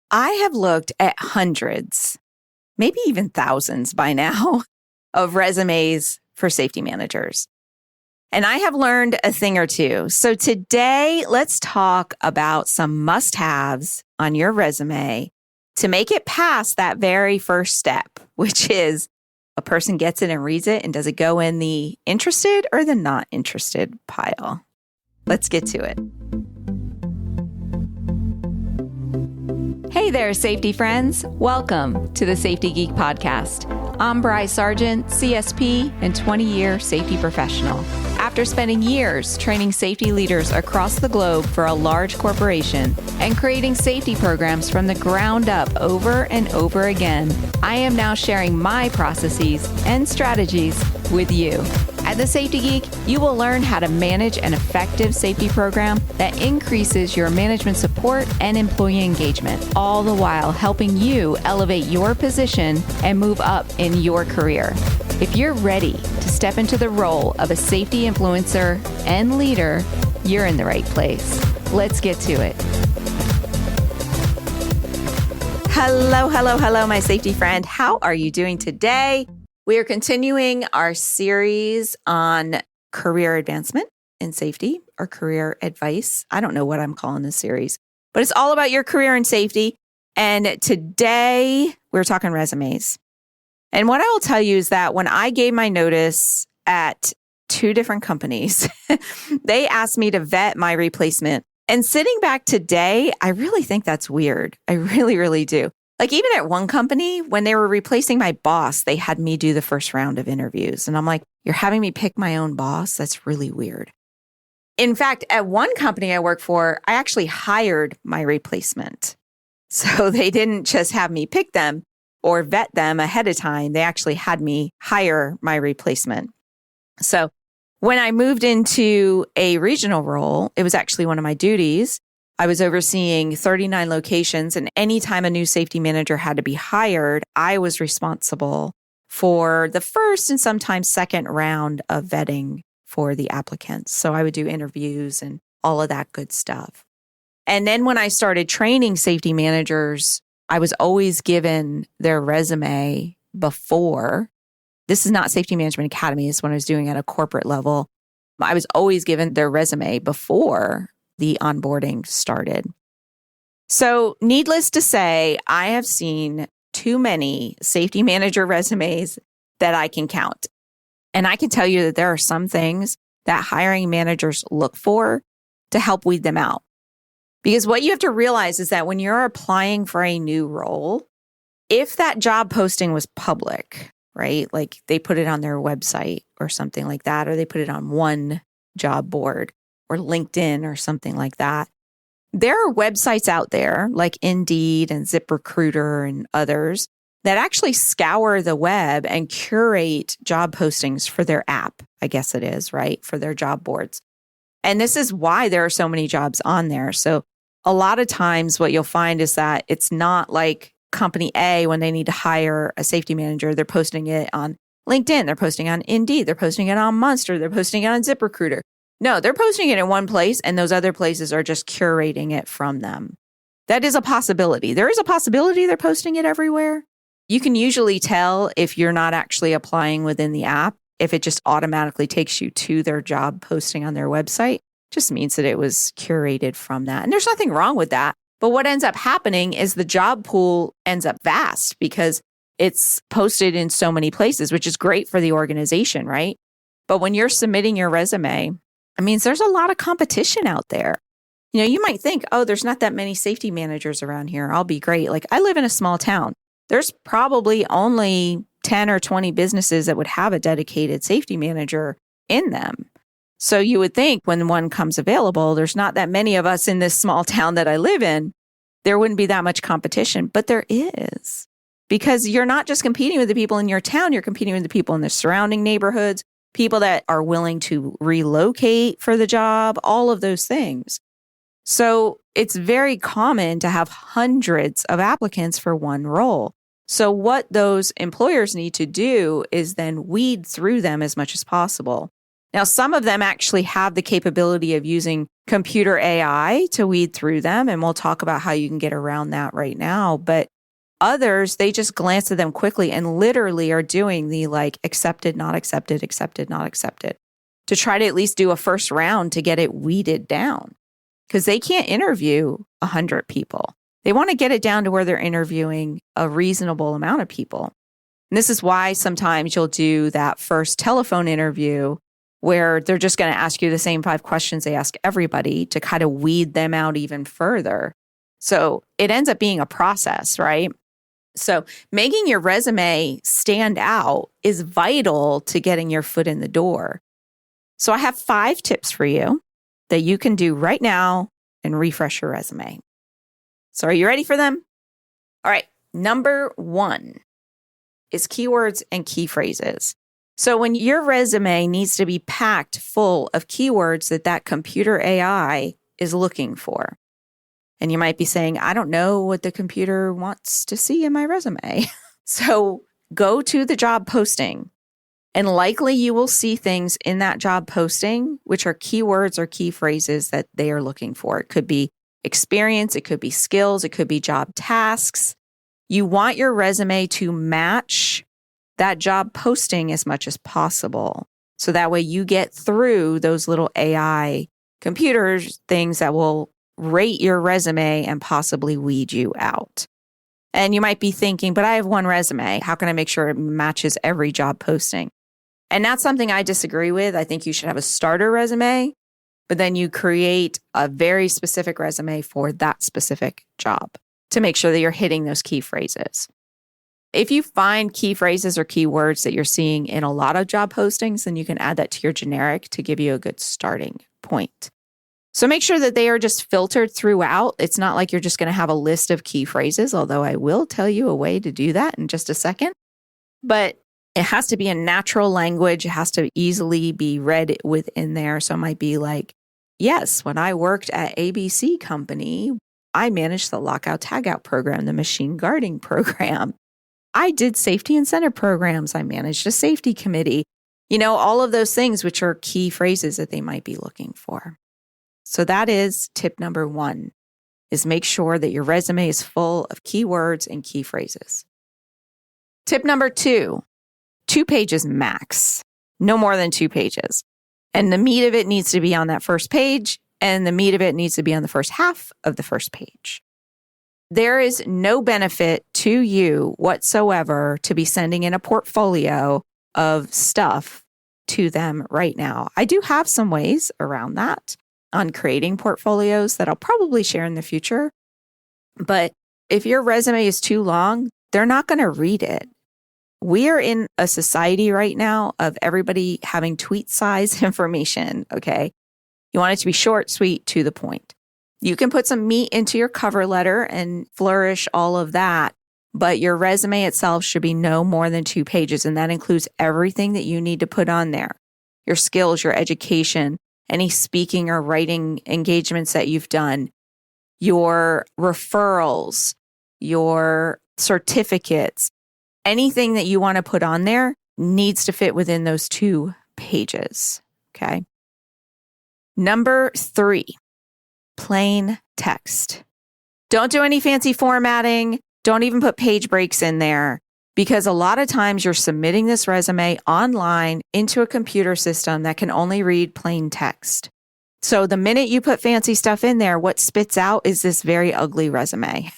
I have looked at hundreds, maybe even thousands by now, of resumes for safety managers. And I have learned a thing or two. So today, let's talk about some must-haves on your resume to make it past that very first step, which is a person gets it and reads it, and does it go in the interested or the not interested pile? Let's get to it. Hey there, safety friends. Welcome to the Safety Geek podcast. I'm Bri Sargent, CSP and 20-year safety professional. After spending years training safety leaders across the globe for a large corporation and creating safety programs from the ground up over and over again, I am now sharing my processes and strategies with you. At the Safety Geek, you will learn how to manage an effective safety program that increases your management support and employee engagement, all the while helping you elevate your position and move up in your career. If you're ready to step into the role of a safety influencer and leader, you're in the right place. Let's get to it. Hello, my safety friend. How are you doing today? We are continuing our series on career advancement in safety, or career advice. I don't know what I'm calling this series, but it's all about your career in safety. And today we're talking resumes. And what I will tell you is that when I gave my notice at 2 different companies, they asked me to vet my replacement. And sitting back today, I really think that's weird. I really, really do. Like even at one company, when they were replacing my boss, they had me do the first round of interviews. And I'm like, you're having me pick my own boss? That's really weird. In fact, at one company I work for, I actually hired my replacement. So they didn't just have me pick them or vet them ahead of time. They actually had me hire my replacement. So when I moved into a regional role, it was actually one of my duties. I was overseeing 39 locations, and anytime a new safety manager had to be hired, I was responsible for the first and sometimes second round of vetting for the applicants. So I would do interviews and all of that good stuff. And then when I started training safety managers, I was always given their resume before. This is not Safety Management Academy. It's when I was doing at a corporate level. I was always given their resume before the onboarding started. So needless to say, I have seen too many safety manager resumes that I can count. And I can tell you that there are some things that hiring managers look for to help weed them out. Because what you have to realize is that when you're applying for a new role, if that job posting was public, right? Like they put it on their website or something like that, or they put it on one job board or LinkedIn or something like that. There are websites out there like Indeed and ZipRecruiter and others that actually scour the web and curate job postings for their app, I guess it is, right? For their job boards. And this is why there are so many jobs on there. So a lot of times what you'll find is that it's not like company A, when they need to hire a safety manager, they're posting it on LinkedIn, they're posting on Indeed, they're posting it on Monster, they're posting it on ZipRecruiter. No, they're posting it in one place and those other places are just curating it from them. That is a possibility. There is a possibility they're posting it everywhere. You can usually tell if you're not actually applying within the app, if it just automatically takes you to their job posting on their website. Just means that it was curated from that. And there's nothing wrong with that. But what ends up happening is the job pool ends up vast because it's posted in so many places, which is great for the organization, right? But when you're submitting your resume, it means there's a lot of competition out there. You know, you might think, oh, there's not that many safety managers around here. I'll be great. Like I live in a small town. There's probably only 10 or 20 businesses that would have a dedicated safety manager in them. So you would think when one comes available, there's not that many of us in this small town that I live in. There wouldn't be that much competition, but there is. Because you're not just competing with the people in your town, you're competing with the people in the surrounding neighborhoods, people that are willing to relocate for the job, all of those things. So it's very common to have hundreds of applicants for one role. So what those employers need to do is then weed through them as much as possible. Now, some of them actually have the capability of using computer AI to weed through them, and we'll talk about how you can get around that right now. But others, they just glance at them quickly and literally are doing the like accepted, not accepted, accepted, not accepted to try to at least do a first round to get it weeded down because they can't interview 100 people. They want to get it down to where they're interviewing a reasonable amount of people. And this is why sometimes you'll do that first telephone interview where they're just going to ask you the same 5 questions they ask everybody to kind of weed them out even further. So it ends up being a process, right? So making your resume stand out is vital to getting your foot in the door. So I have 5 tips for you that you can do right now and refresh your resume. So are you ready for them? All right. Number 1 is keywords and key phrases. So when your resume needs to be packed full of keywords that computer AI is looking for. And you might be saying, I don't know what the computer wants to see in my resume. So go to the job posting and likely you will see things in that job posting, which are keywords or key phrases that they are looking for. It could be experience, it could be skills, it could be job tasks. You want your resume to match that job posting as much as possible. So that way you get through those little AI computers, things that will rate your resume and possibly weed you out. And you might be thinking, but I have one resume. How can I make sure it matches every job posting? And that's something I disagree with. I think you should have a starter resume, but then you create a very specific resume for that specific job to make sure that you're hitting those key phrases. If you find key phrases or keywords that you're seeing in a lot of job postings, then you can add that to your generic to give you a good starting point. So make sure that they are just filtered throughout. It's not like you're just going to have a list of key phrases, although I will tell you a way to do that in just a second. But it has to be in natural language. It has to easily be read within there. So it might be like, yes, when I worked at ABC Company, I managed the lockout tagout program, the machine guarding program. I did safety incentive programs. I managed a safety committee. All of those things, which are key phrases that they might be looking for. So that is tip number 1, is make sure that your resume is full of keywords and key phrases. Tip number 2, 2 pages max, no more than 2 pages. And the meat of it needs to be on that first page, and the meat of it needs to be on the first half of the first page. There is no benefit to you whatsoever to be sending in a portfolio of stuff to them right now. I do have some ways around that on creating portfolios that I'll probably share in the future. But if your resume is too long, they're not going to read it. We are in a society right now of everybody having tweet size information, okay? You want it to be short, sweet, to the point. You can put some meat into your cover letter and flourish all of that, but your resume itself should be no more than 2 pages, and that includes everything that you need to put on there. Your skills, your education, any speaking or writing engagements that you've done, your referrals, your certificates, anything that you want to put on there needs to fit within those 2 pages, okay? Number 3. Plain text. Don't do any fancy formatting. Don't even put page breaks in there because a lot of times you're submitting this resume online into a computer system that can only read plain text. So the minute you put fancy stuff in there, what spits out is this very ugly resume.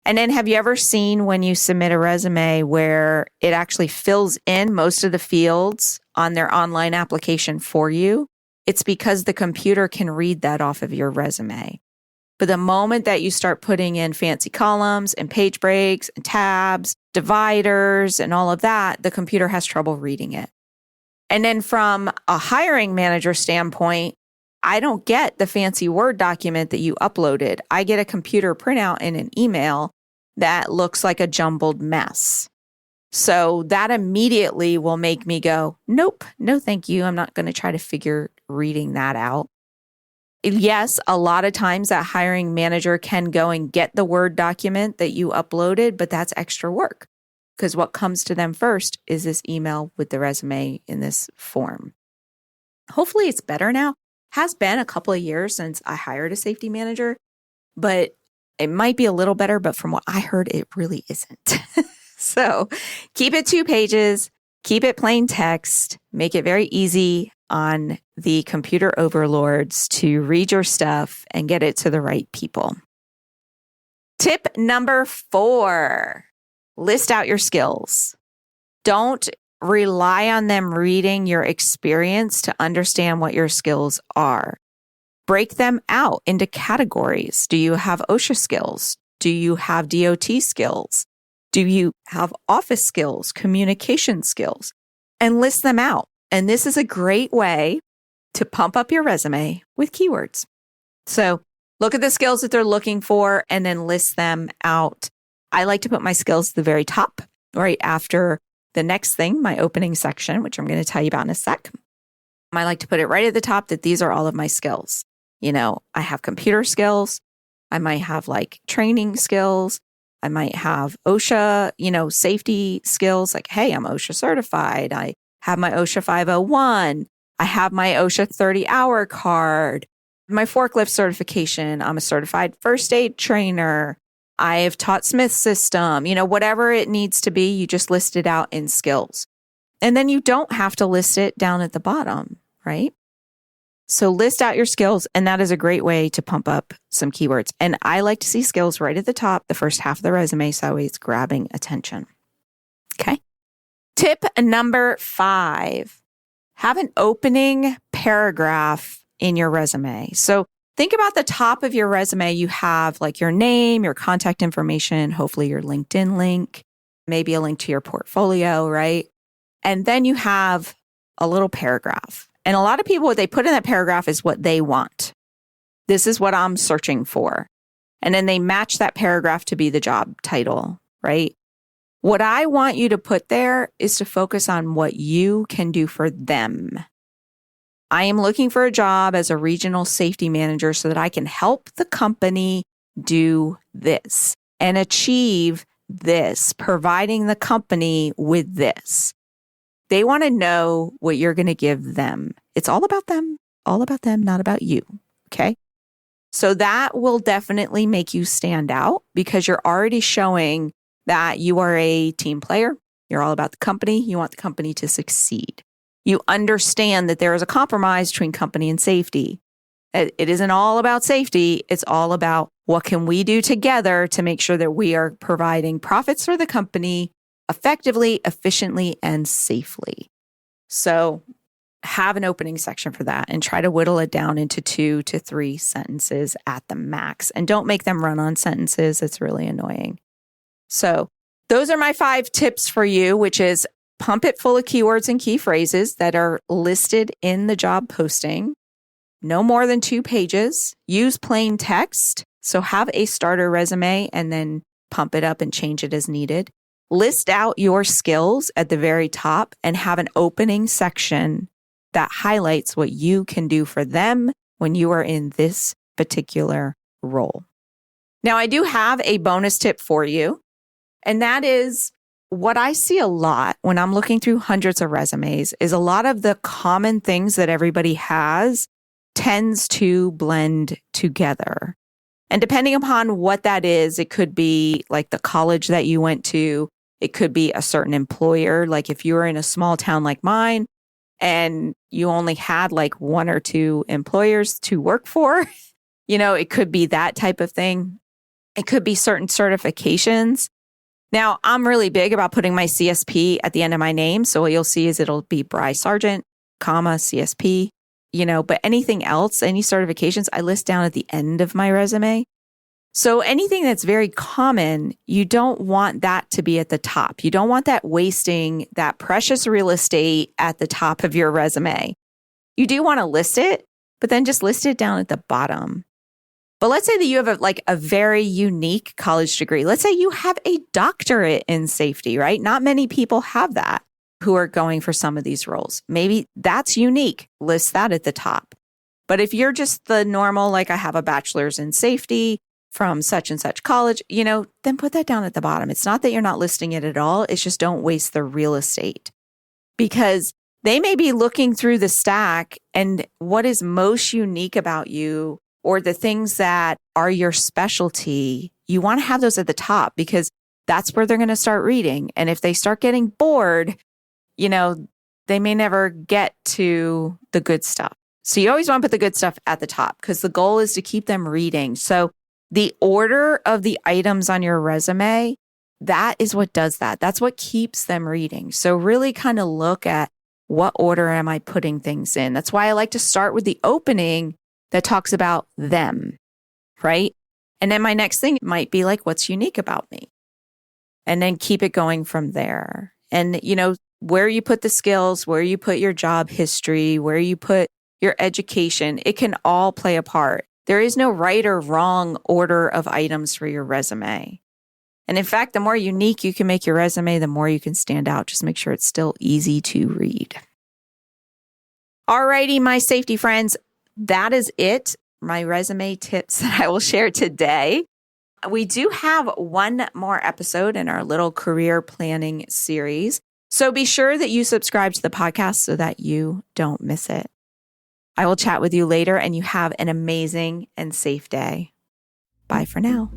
And then have you ever seen when you submit a resume where it actually fills in most of the fields on their online application for you? It's because the computer can read that off of your resume. But the moment that you start putting in fancy columns and page breaks and tabs, dividers and all of that, the computer has trouble reading it. And then from a hiring manager standpoint, I don't get the fancy Word document that you uploaded. I get a computer printout in an email that looks like a jumbled mess. So that immediately will make me go, nope, no thank you. I'm not going to try to figure reading that out. Yes, a lot of times that hiring manager can go and get the Word document that you uploaded, but that's extra work because what comes to them first is this email with the resume in this form. Hopefully it's better now. Has been a couple of years since I hired a safety manager, but it might be a little better, but from what I heard, it really isn't. So keep it 2 pages, keep it plain text, make it very easy on the computer overlords to read your stuff and get it to the right people. Tip number 4, list out your skills. Don't rely on them reading your experience to understand what your skills are. Break them out into categories. Do you have OSHA skills? Do you have DOT skills? Do you have office skills, communication skills? And list them out. And this is a great way to pump up your resume with keywords. So look at the skills that they're looking for and then list them out. I like to put my skills at the very top, right after the next thing, my opening section, which I'm going to tell you about in a sec. I like to put it right at the top that these are all of my skills. I have computer skills. I might have like training skills. I might have OSHA, safety skills. Like, hey, I'm OSHA certified. I have my OSHA 501. I have my OSHA 30-hour card. My forklift certification. I'm a certified first aid trainer. I have taught Smith system, whatever it needs to be, you just list it out in skills. And then you don't have to list it down at the bottom, right? So list out your skills, and that is a great way to pump up some keywords. And I like to see skills right at the top, the first half of the resume, so it's grabbing attention. Okay. Tip number 5, have an opening paragraph in your resume. So think about the top of your resume. You have like your name, your contact information, hopefully your LinkedIn link, maybe a link to your portfolio, right? And then you have a little paragraph. And a lot of people, what they put in that paragraph is what they want. This is what I'm searching for. And then they match that paragraph to be the job title, right? What I want you to put there is to focus on what you can do for them. I am looking for a job as a regional safety manager so that I can help the company do this and achieve this, providing the company with this. They want to know what you're going to give them. It's all about them, not about you. Okay. So that will definitely make you stand out because you're already showing that you are a team player. You're all about the company. You want the company to succeed. You understand that there is a compromise between company and safety. It isn't all about safety. It's all about what can we do together to make sure that we are providing profits for the company effectively, efficiently, and safely. So have an opening section for that and try to whittle it down into 2 to 3 sentences at the max. And don't make them run on sentences. It's really annoying. So those are my 5 tips for you, which is pump it full of keywords and key phrases that are listed in the job posting. No more than 2 pages. Use plain text. So have a starter resume and then pump it up and change it as needed. List out your skills at the very top and have an opening section that highlights what you can do for them when you are in this particular role. Now, I do have a bonus tip for you, and that is what I see a lot when I'm looking through hundreds of resumes is a lot of the common things that everybody has tends to blend together. And depending upon what that is, it could be like the college that you went to. It could be a certain employer. Like if you were in a small town like mine and you only had like 1 or 2 employers to work for, it could be that type of thing. It could be certain certifications. Now, I'm really big about putting my CSP at the end of my name. So what you'll see is it'll be Bry Sargent, CSP, but anything else, any certifications, I list down at the end of my resume. So anything that's very common, you don't want that to be at the top. You don't want that wasting that precious real estate at the top of your resume. You do want to list it, but then just list it down at the bottom. But let's say that you have a very unique college degree. Let's say you have a doctorate in safety, right? Not many people have that who are going for some of these roles. Maybe that's unique. List that at the top. But if you're just the normal, like I have a bachelor's in safety from such and such college, then put that down at the bottom. It's not that you're not listing it at all. It's just don't waste the real estate because They may be looking through the stack and what is most unique about you or the things that are your specialty. You want to have those at the top because that's where they're going to start reading. And if they start getting bored, they may never get to the good stuff. So you always want to put the good stuff at the top because the goal is to keep them reading. So the order of the items on your resume, that is what does that. That's what keeps them reading. So really kind of look at what order am I putting things in. That's why I like to start with the opening that talks about them, right? And then my next thing might be like, what's unique about me? And then keep it going from there. And, where you put the skills, where you put your job history, where you put your education, it can all play a part. There is no right or wrong order of items for your resume. And in fact, the more unique you can make your resume, the more you can stand out. Just make sure it's still easy to read. Alrighty, my safety friends, that is it. My resume tips that I will share today. We do have one more episode in our little career planning series. So be sure that you subscribe to the podcast so that you don't miss it. I will chat with you later and you have an amazing and safe day. Bye for now.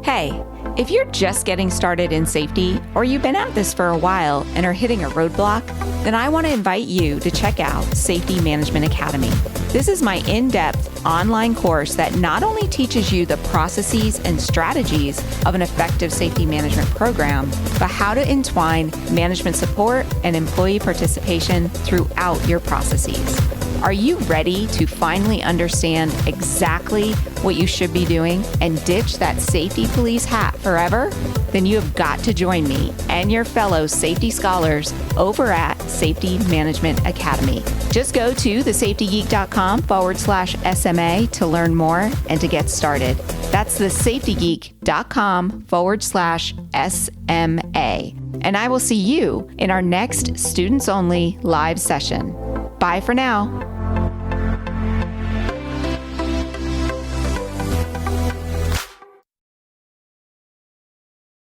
Hey, if you're just getting started in safety or you've been at this for a while and are hitting a roadblock, then I want to invite you to check out Safety Management Academy. This is my in-depth online course that not only teaches you the processes and strategies of an effective safety management program, but how to entwine management support and employee participation throughout your processes. Are you ready to finally understand exactly what you should be doing and ditch that safety police hat forever? Then you have got to join me and your fellow safety scholars over at Safety Management Academy. Just go to thesafetygeek.com/SMA to learn more and to get started. That's thesafetygeek.com/SMA. And I will see you in our next students only live session. Bye for now.